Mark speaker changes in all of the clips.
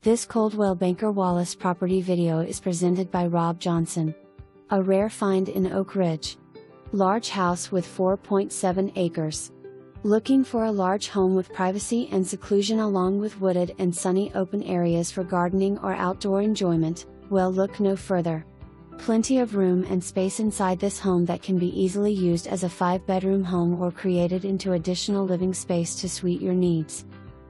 Speaker 1: This Coldwell Banker Wallace property video is presented by Rob Johnson. A rare find in Oak Ridge. Large house with 4.7 acres. Looking for a large home with privacy and seclusion along with wooded and sunny open areas for gardening or outdoor enjoyment? Well, look no further. Plenty of room and space inside this home that can be easily used as a 5-bedroom home or created into additional living space to suit your needs.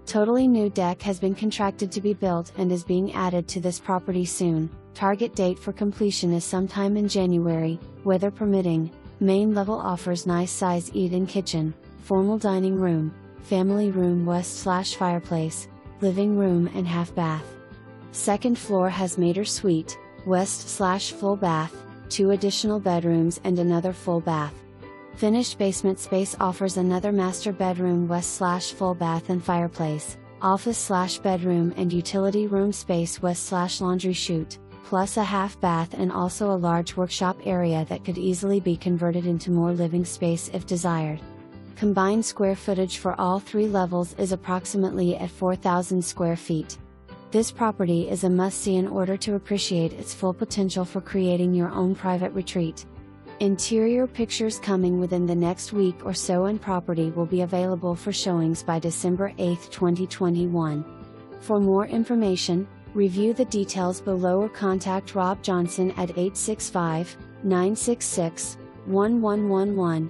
Speaker 1: Totally new deck has been contracted to be built and is being added to this property soon. Target date for completion is sometime in January, weather permitting. Main level offers nice size eat-in kitchen, formal dining room, family room west/fireplace, living room and half bath. Second floor has maître suite, west/full bath, 2 additional bedrooms and another full bath. Finished basement space offers another master bedroom west/full bath and fireplace, office/bedroom and utility room space west/laundry chute, plus a half bath and also a large workshop area that could easily be converted into more living space if desired. Combined square footage for all 3 levels is approximately at 4,000 square feet. This property is a must-see in order to appreciate its full potential for creating your own private retreat. Interior pictures coming within the next week or so, and property will be available for showings by December 8, 2021. For more information, review the details below or contact Rob Johnson at 865-966-1111.